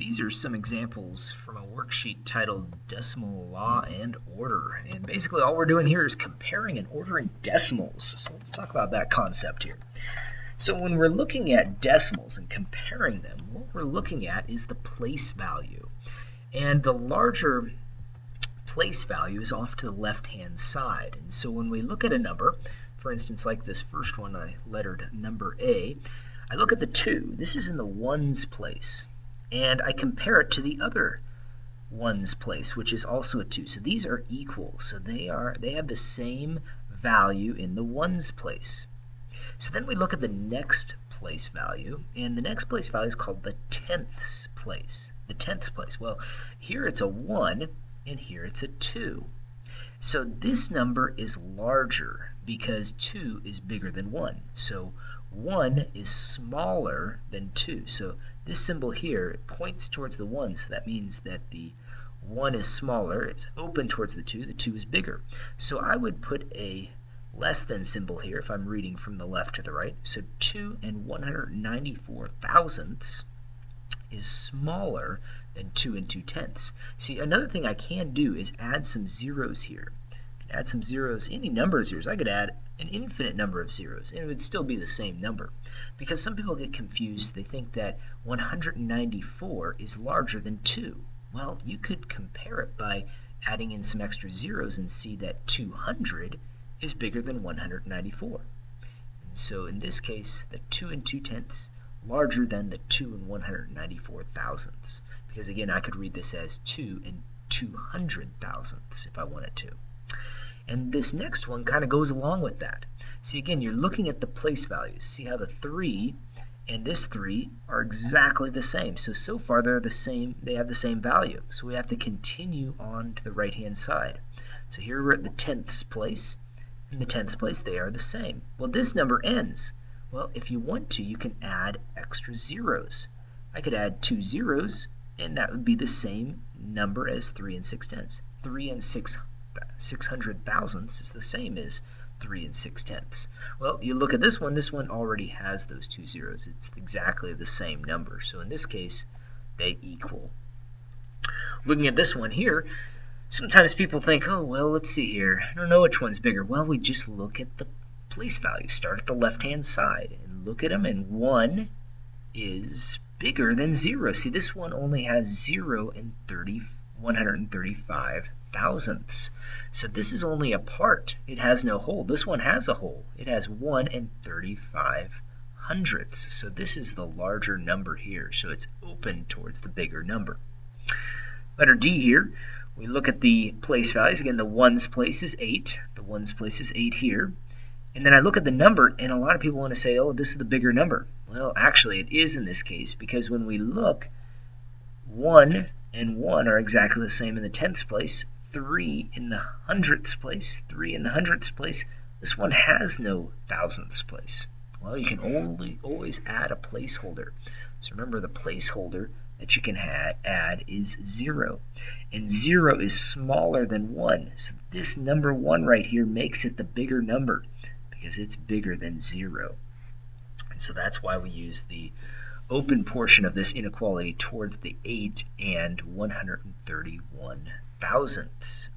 These are some examples from a worksheet titled Decimal Law and Order. And basically all we're doing here is comparing and ordering decimals. So let's talk about that concept here. So when we're looking at decimals and comparing them, what we're looking at is the place value. And the larger place value is off to the left-hand side. And so when we look at a number, for instance, like this first one I lettered number A, I look at the 2. This is in the ones place. And I compare it to the other ones place, which is also a 2. So these are equal. So they have the same value in the ones place. So then we look at the next place value, and the next place value is called the tenths place. The tenths place. Well, here it's a 1, and here it's a 2. So this number is larger because 2 is bigger than 1. So 1 is smaller than 2. So this symbol here points towards the 1, so that means that the 1 is smaller, it's open towards the 2 is bigger. So I would put a less than symbol here if I'm reading from the left to the right. So 2 and 194 thousandths is smaller than 2 and 2 tenths. See, another thing I can do is add some zeros here. Add some zeros, any number of zeros. I could add an infinite number of zeros, and it would still be the same number. Because some people get confused. They think that 194 is larger than 2. Well, you could compare it by adding in some extra zeros and see that 200 is bigger than 194. And so in this case, the 2 and 2 tenths larger than the 2 and 194 thousandths. Because again, I could read this as 2 and 200 thousandths if I wanted to. And this next one kind of goes along with that. See, again, you're looking at the place values. See how the 3 and this 3 are exactly the same. So far they're the same. They have the same value. So we have to continue on to the right-hand side. So here we're at the tenths place. In the tenths place, they are the same. Well, this number ends. Well, if you want to, you can add extra zeros. I could add 2 zeros, and that would be the same number as 3 and 6 tenths. 3 and 600 thousandths is the same as 3 and 6 tenths. Well, you look at this one already has those 2 zeros. It's exactly the same number. So in this case, they equal. Looking at this one here, sometimes people think, oh, well, let's see here. I don't know which one's bigger. Well, we just look at the place value. Start at the left-hand side and look at them, and 1 is bigger than 0. See, this one only has 0 and 135 thousandths. So this is only a part. It has no whole. This one has a whole. It has 1 and 35 hundredths. So this is the larger number here. So it's open towards the bigger number. Letter D here. We look at the place values. Again, the ones place is 8. The ones place is 8 here. And then I look at the number, and a lot of people want to say, oh, this is the bigger number. Well, actually, it is in this case, because when we look, 1 and 1 are exactly the same in the tenths place. 3 in the hundredths place. 3 in the hundredths place. This one has no thousandths place. Well, you can always add a placeholder. So remember, the placeholder that you can add is 0. And 0 is smaller than 1. So this number 1 right here makes it the bigger number because it's bigger than 0. And so that's why we use the open portion of this inequality towards the 8 and 131 thousandths.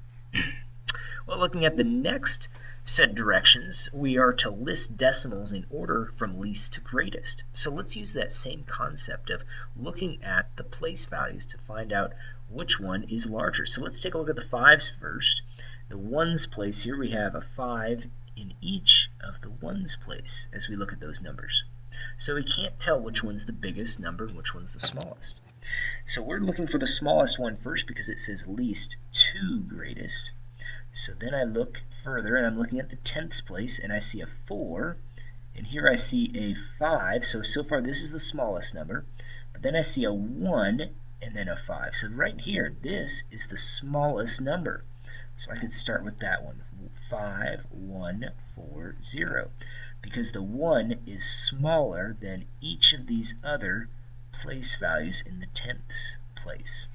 Well, looking at the next set directions, we are to list decimals in order from least to greatest. So let's use that same concept of looking at the place values to find out which one is larger. So let's take a look at the 5s first. The ones place here, we have a 5 in each of the ones place as we look at those numbers. So we can't tell which one's the biggest number and which one's the smallest. So we're looking for the smallest one first because it says least to greatest. So then I look further, and I'm looking at the tenths place, and I see a 4, and here I see a 5. So far this is the smallest number. But then I see a 1 and then a 5. So right here, this is the smallest number. So I could start with that one, 5140, because the 1 is smaller than each of these other place values in the tenths place.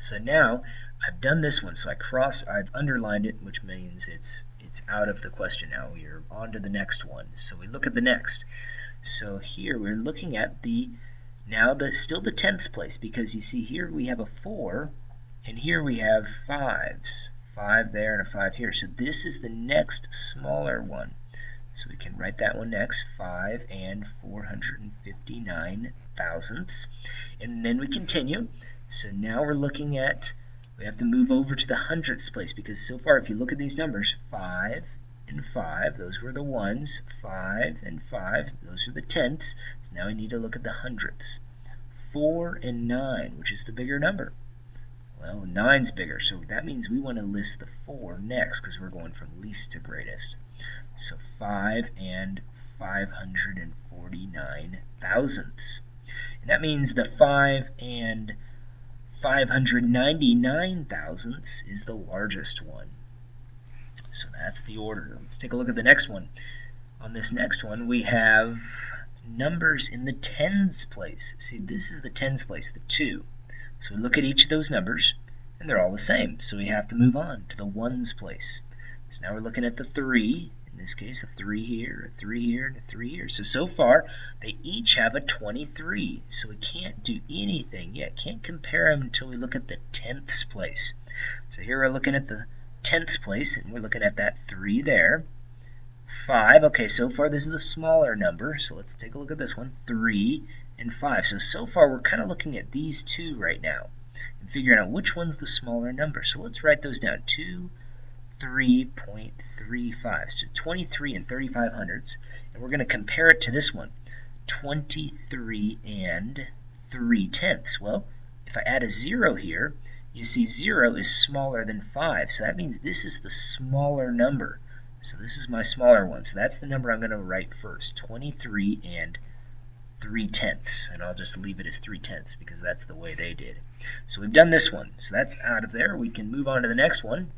So now I've done this one, so I've underlined it, which means it's out of the question now. We're on to the next one. So we look at the next. So here we're looking at the Now still the tenths place, because you see here we have a 4, and here we have 5s. 5 there and a 5 here. So this is the next smaller one. So we can write that one next, 5 and 459 thousandths. And then we continue. So now we're looking at, we have to move over to the hundredths place, because so far if you look at these numbers, 5 and 5, those were the ones. 5 and 5, those are the tenths. So now we need to look at the hundredths. 4 and 9, which is the bigger number? Well, 9's bigger, so that means we want to list the 4 next, because we're going from least to greatest. So 5 and 549 thousandths. And that means the 5 and 599 thousandths is the largest one. So that's the order. Let's take a look at the next one. On this next one, we have numbers in the tens place. See, this is the tens place, the 2. So we look at each of those numbers, and they're all the same. So we have to move on to the ones place. So now we're looking at the 3. In this case, a 3 here, a 3 here, and a 3 here. So far, they each have a 23. So we can't do anything yet. Can't compare them until we look at the tenths place. So here we're looking at the tenths place, and we're looking at that 3 there. 5, okay, so far this is the smaller number. So let's take a look at this one, 3 and 5. So far we're kind of looking at these two right now and figuring out which one's the smaller number. So let's write those down. 23.35. So 23 and 35 hundredths. And we're going to compare it to this one, 23 and 3 tenths. Well, if I add a 0 here, you see 0 is smaller than 5. So that means this is the smaller number. So this is my smaller one. So that's the number I'm going to write first, 23 and 3 tenths. And I'll just leave it as 3 tenths because that's the way they did. So we've done this one. So that's out of there. We can move on to the next one.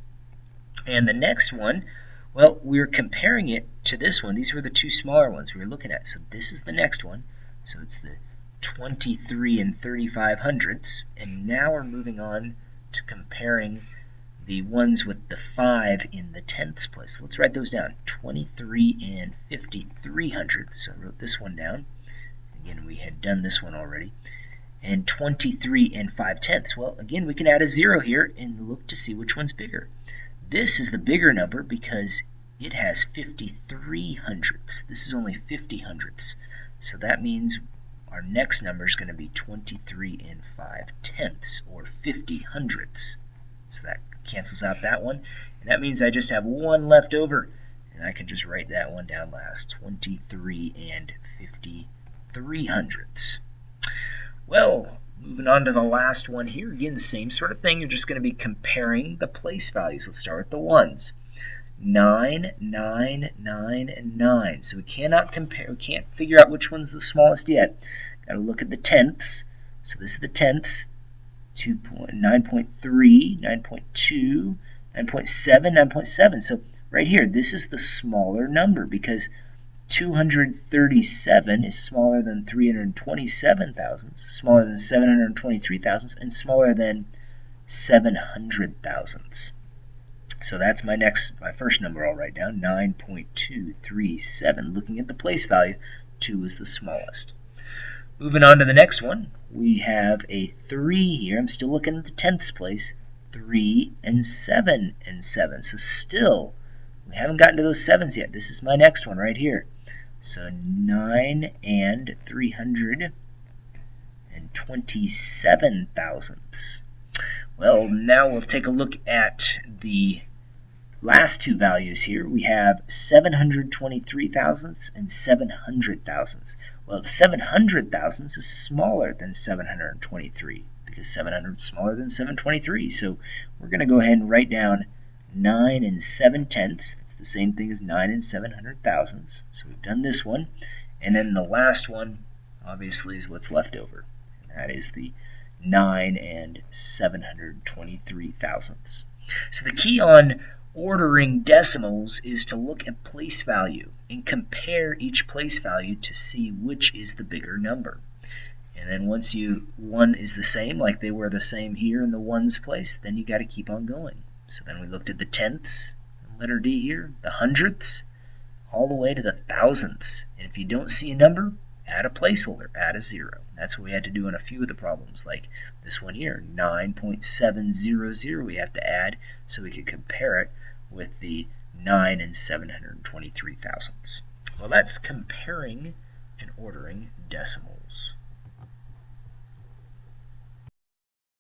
And the next one, well, we're comparing it to this one. These were the two smaller ones we were looking at. So this is the next one. So it's the 23 and 35 hundredths. And now we're moving on to comparing the ones with the 5 in the tenths place. So let's write those down. 23 and 53 hundredths. So I wrote this one down. Again, we had done this one already. And 23 and 5 tenths. Well, again, we can add a 0 here and look to see which one's bigger. This is the bigger number because it has 53 hundredths. This is only 50 hundredths. So that means our next number is going to be 23 and 5 tenths, or 50 hundredths. So that cancels out that one. And that means I just have one left over. And I can just write that one down last. 23 and 53 hundredths. Well, moving on to the last one here. Again, the same sort of thing. You're just going to be comparing the place values. Let's start with the ones. 9, 9, 9, and 9. So we cannot compare. We can't figure out which one's the smallest yet. Got to look at the tenths. So this is the tenths. 9.3, 9.2, 9.7, 9.7. So right here, this is the smaller number because 237 is smaller than 327 thousandths, smaller than 723 thousandths, and smaller than 700 thousandths. So that's my first number I'll write down, 9.237. Looking at the place value, 2 is the smallest. Moving on to the next one, we have a 3 here. I'm still looking at the tenths place. 3 and 7 and 7. So still, we haven't gotten to those 7s yet. This is my next one right here. So 9 and 327 thousandths. Well, now we'll take a look at the last two values here. We have 723 thousandths and 700 thousandths. Well, 700 thousandths is smaller than 723 because 700 is smaller than 723. So we're going to go ahead and write down 9 and 7 tenths. It's the same thing as 9 and 700 thousandths. So we've done this one. And then the last one, obviously, is what's left over. And that is the 9 and 723 thousandths. So the key on ordering decimals is to look at place value and compare each place value to see which is the bigger number. And then once one is the same, like they were the same here in the ones place, then you got to keep on going. So then we looked at the tenths, letter D here, the hundredths, all the way to the thousandths. And if you don't see a number, add a placeholder, add a 0. That's what we had to do in a few of the problems, like this one here, 9.700 we have to add so we could compare it with the 9 and 723 thousandths. Well, that's comparing and ordering decimals.